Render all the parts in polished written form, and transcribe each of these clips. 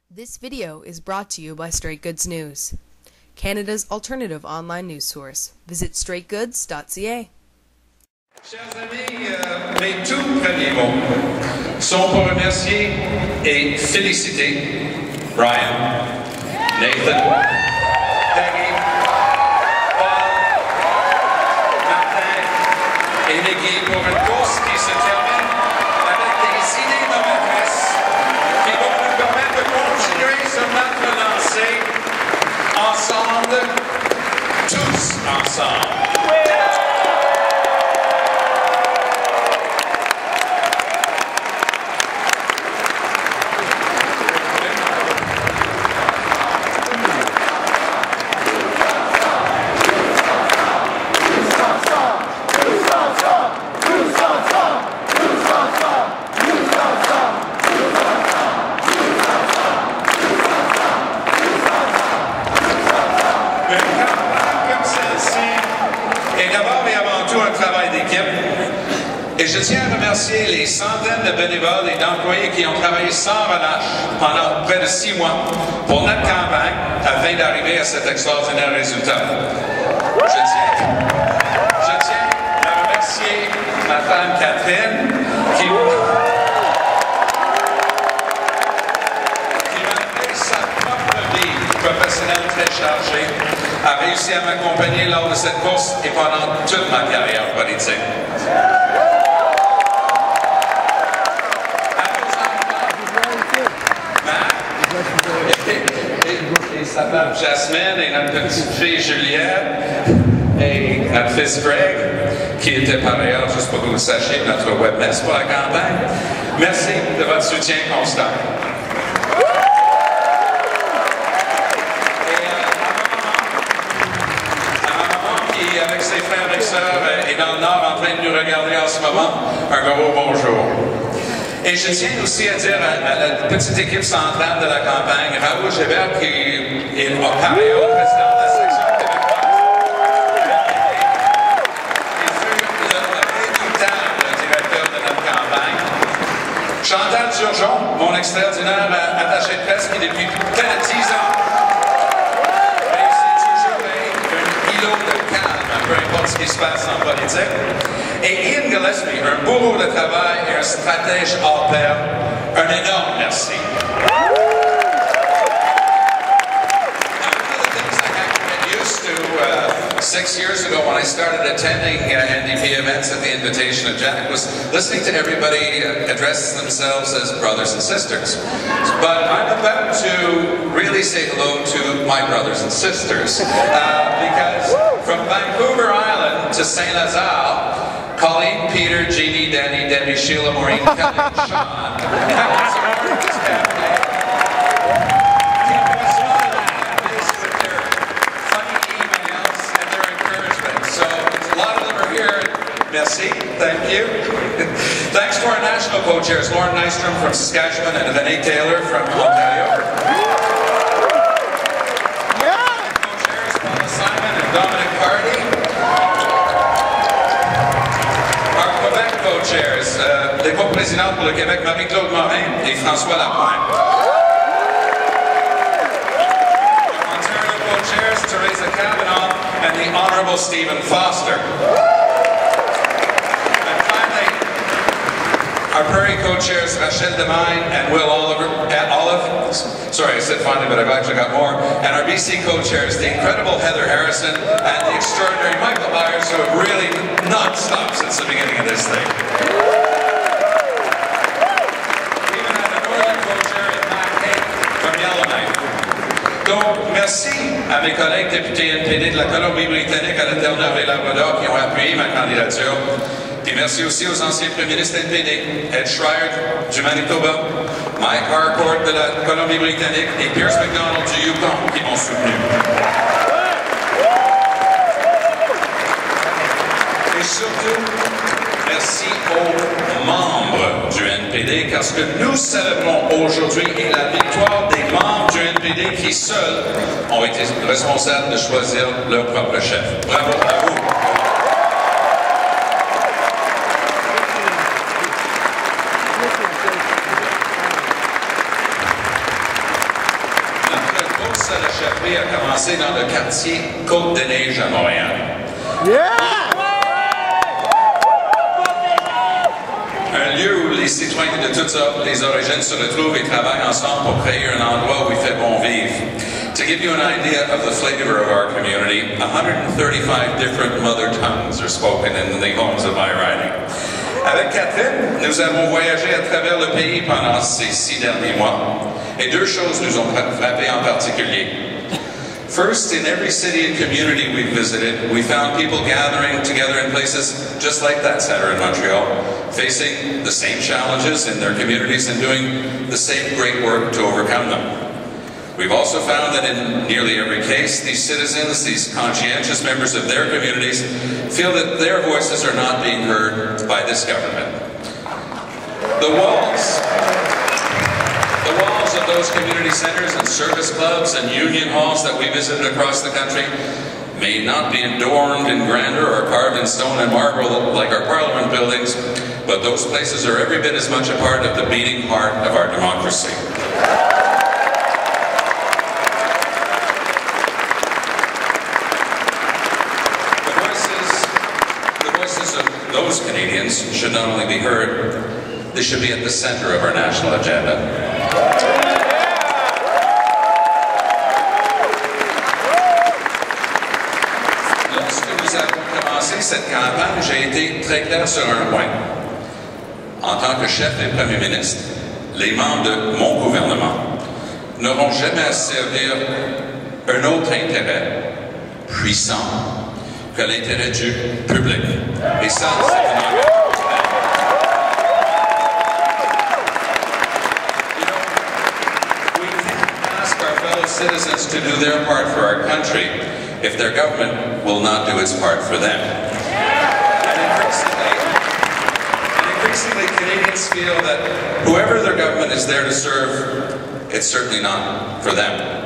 This video is brought to you by Straight Goods News, Canada's alternative online news source. Visit Straightgoods.ca. Chers amis, mes tout premiers mots sont pour remercier et féliciter Brian, Nathan, Peggy, Paul, Martin et Nicky pour une course qui se termine avec des idées novatrices qui vont nous permettre de continuer sur notre lancée ensemble, tous ensemble. Et je tiens à remercier les centaines de bénévoles et d'employés qui ont travaillé sans relâche pendant près de 6 mois pour notre campagne afin d'arriver à cet extraordinaire résultat. Je tiens à remercier ma femme Catherine qui malgré sa propre vie professionnelle très chargée, a réussi à m'accompagner lors de cette course et pendant toute ma carrière politique. Et sa femme Jasmine et notre petite fille Juliette et notre fils Greg, qui était par ailleurs, juste pour que vous le sachiez, notre webmestre pour la campagne. Merci de votre soutien constant. Et à ma maman qui, avec ses frères et sœurs, est dans le Nord en train de nous regarder en ce moment, un gros bonjour. Et je tiens aussi à dire à la petite équipe centrale de la campagne, Raoul Gébert, qui est par ailleurs le président de la section québécoise, et fut le redoutable directeur de notre campagne. Chantal Turgeon, mon extraordinaire attaché de presse qui depuis près de 10 ans réussit toujours à être un îlot de calme, peu importe ce qui se passe en politique. Et Ian Gillespie, un bourreau de travail et un stratège hors pair, un énorme merci. Now, one of the things I had to get used to 6 years ago when I started attending NDP events at the invitation of Jack was listening to everybody address themselves as brothers and sisters. But I'm about to really say hello to my brothers and sisters because from Vancouver Island to Saint-Lazare, Colleen, Peter, Jeannie, Danny, Debbie, Sheila, Maureen, Kelly, and Sean have supported this campaign. Keep us smiling with their funny emails and their encouragement. So a lot of them are here. Merci. Thank you. Thanks to our national co-chairs, Lauren Nystrom from Saskatchewan and Vinnie Taylor from Ontario. Co-chairs Paula Simon and Dominic Hardy. Co-chairs, les co-présidentes pour le Québec, Marie-Claude Morin et François Lapointe. Ontario co-chairs, Teresa Kavanaugh and the Honourable Stephen Foster. And finally, our Prairie co-chairs, Rachel Demagne and Will Olive, sorry, I said finally, but I've actually got more, and our BC co-chairs, the incredible Heather Harrison and the extraordinary Michael Byers, who have really not stopped since the beginning of this thing. We even had a northern co-chair in Mac Hay from Yellowknife. Donc, merci à mes collègues députés NPD de la Colombie-Britannique, à la Terre-Neuve et Labrador qui ont appuyé ma candidature. Et merci aussi aux anciens premiers ministres NPD, Ed Schreier du Manitoba, Mike Harcourt de la Colombie-Britannique et Pierce McDonald du Yukon qui m'ont soutenu. Et surtout, merci aux membres du NPD, parce que nous célébrons aujourd'hui la victoire des membres du NPD qui seuls ont été responsables de choisir leur propre chef. Bravo à vous. course à la chefferie a commencé dans le quartier Côte-des-Neiges à Montréal. Un lieu où les citoyens de toutes les origines se retrouvent et travaillent ensemble pour créer un endroit où il fait bon vivre. To give you an idea of the flavor of our community, 135 different mother tongues are spoken in the homes of my riding. Avec Catherine, nous avons voyagé à travers le pays pendant ces 6 derniers mois, et 2 choses nous ont frappé en particulier. First, in every city and community we've visited, we found people gathering together in places just like that center in Montreal, facing the same challenges in their communities and doing the same great work to overcome them. We've also found that in nearly every case, these citizens, these conscientious members of their communities, feel that their voices are not being heard by this government. The walls of those community centers and service clubs and union halls that we visited across the country may not be adorned in grandeur or carved in stone and marble like our Parliament buildings, but those places are every bit as much a part of the beating heart of our democracy. Those Canadians should not only be heard, they should be at the center of our national agenda. Lorsque nous avons commencé cette campagne, j'ai été très clair sur un point. En tant que chef et premier ministre, les membres de mon gouvernement n'auront jamais à servir un autre intérêt puissant que l'intérêt du public. Et ça, c'est un engagement. We can't ask our fellow citizens to do their part for our country if their government will not do its part for them. And increasingly Canadians feel that whoever their government is there to serve, it's certainly not for them.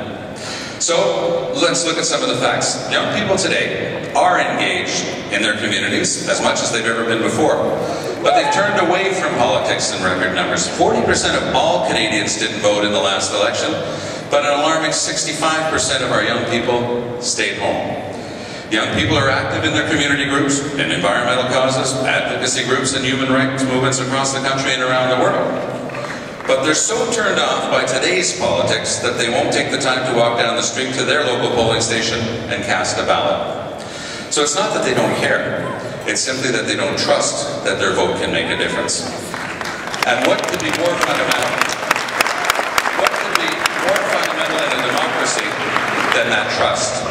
So, let's look at some of the facts. Young people today are engaged in their communities as much as they've ever been before. But they've turned away from politics in record numbers. 40% of all Canadians didn't vote in the last election, but an alarming 65% of our young people stayed home. Young people are active in their community groups, in environmental causes, advocacy groups, and human rights movements across the country and around the world. But they're so turned off by today's politics that they won't take the time to walk down the street to their local polling station and cast a ballot. So it's not that they don't care, it's simply that they don't trust that their vote can make a difference. And what could be more fundamental? What could be more fundamental in a democracy than that trust?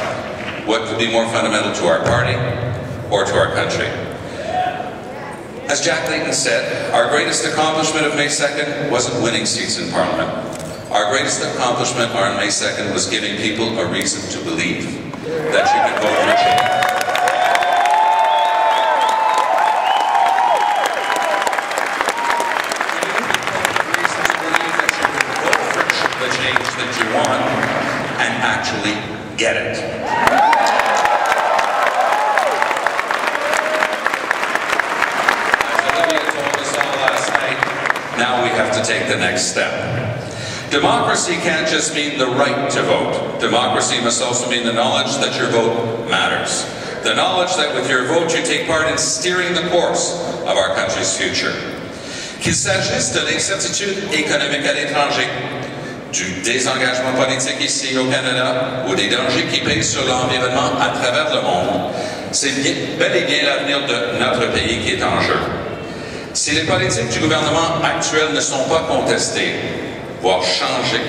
What could be more fundamental to our party or to our country? As Jack Layton said, our greatest accomplishment of May 2nd wasn't winning seats in Parliament. Our greatest accomplishment on May 2nd was giving people a reason to believe that you could vote for change. Giving people a reason to believe that you could vote for the change that you want and actually get it. Now we have to take the next step. Democracy can't just mean the right to vote. Democracy must also mean the knowledge that your vote matters. The knowledge that with your vote you take part in steering the course of our country's future. Qu'il s'agisse de l'incertitude économique à l'étranger, du désengagement politique ici au Canada ou des dangers qui pèsent sur l'environnement à travers le monde, c'est bel et bien l'avenir de notre pays qui est en jeu. Si les politiques du gouvernement actuel ne sont pas contestées, voire changées,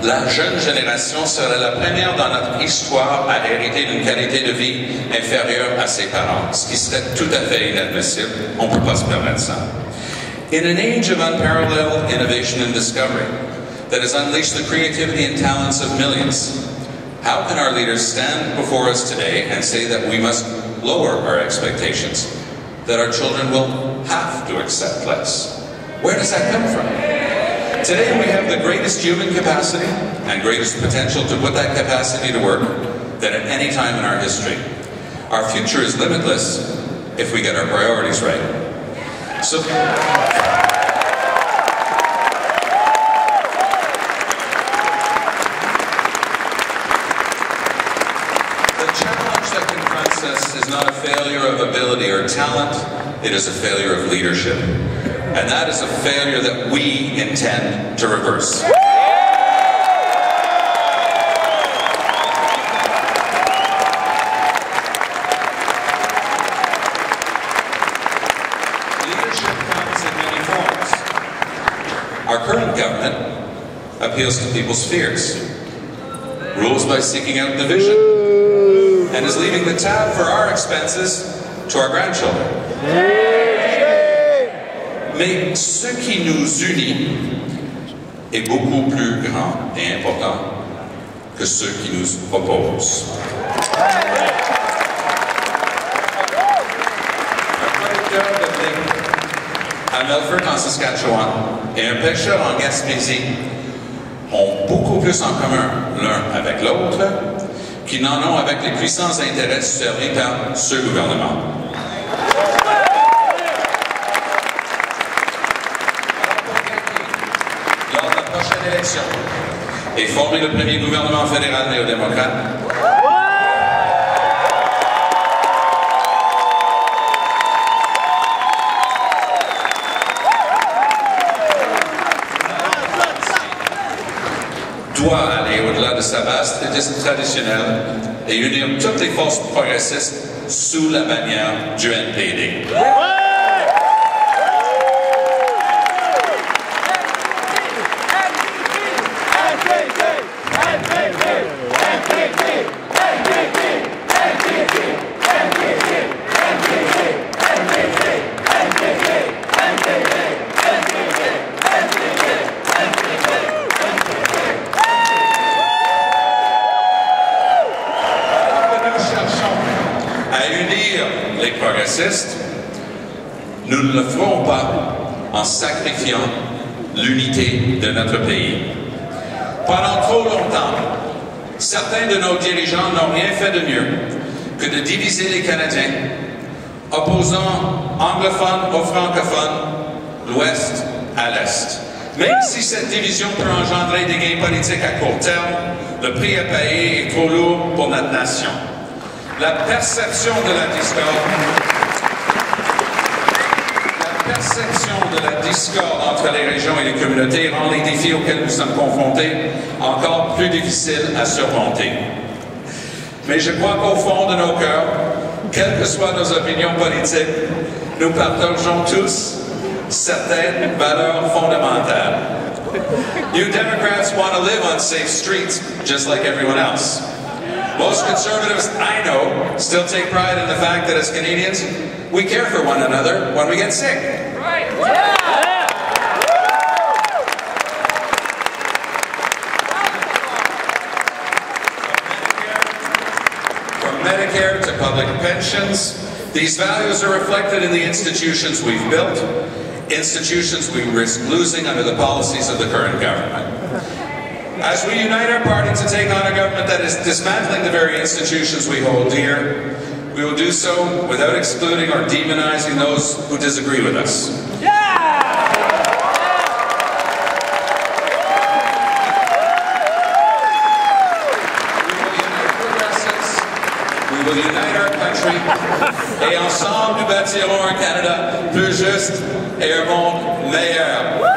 la jeune génération sera la première dans notre histoire à hériter d'une qualité de vie inférieure à ses parents, ce qui serait tout à fait inadmissible. On ne peut pas se permettre ça. In an age of unparalleled innovation and discovery that has unleashed the creativity and talents of millions, how can our leaders stand before us today and say that we must lower our expectations, that our children will have to accept less? Where does that come from? Today we have the greatest human capacity and greatest potential to put that capacity to work than at any time in our history. Our future is limitless if we get our priorities right. So, process is not a failure of ability or talent, it is a failure of leadership. And that is a failure that we intend to reverse. Leadership comes in many forms. Our current government appeals to people's fears, rules by seeking out division, and is leaving the tab for our expenses to our grandchildren. Mais ce qui nous unit est beaucoup plus grand et important que ce qui nous oppose. Un producteur de blé à Mulcair en Saskatchewan et un pêcheur en Gaspésie ont beaucoup plus en commun l'un avec l'autre qu'ils n'en ont avec les puissants intérêts servis par ce gouvernement. Lors de la prochaine élection et former le premier gouvernement fédéral néo-démocrate, doit aller au-delà de sa base traditionnelle et unir toutes les forces progressistes sous la bannière du NPD. Les progressistes, nous ne le ferons pas en sacrifiant l'unité de notre pays. Pendant trop longtemps, certains de nos dirigeants n'ont rien fait de mieux que de diviser les Canadiens, opposant anglophones aux francophones, l'Ouest à l'Est. Même si cette division peut engendrer des gains politiques à court terme, le prix à payer est trop lourd pour notre nation. La perception de la discorde entre les régions et les communautés rend les défis auxquels nous sommes confrontés encore plus difficiles à surmonter. Mais je crois qu'au fond de nos cœurs, quelles que soient nos opinions politiques, nous partageons tous certaines valeurs fondamentales. You Democrats want to live on safe streets, just like everyone else. Most conservatives I know still take pride in the fact that as Canadians, we care for one another when we get sick. Right. Yeah. From Medicare to public pensions, these values are reflected in the institutions we've built, institutions we risk losing under the policies of the current government. As we unite our party to take on a government that is dismantling the very institutions we hold dear, we will do so without excluding or demonizing those who disagree with us. We will unite our country, et ensemble nous bâtirons un Canada plus juste et un monde meilleur.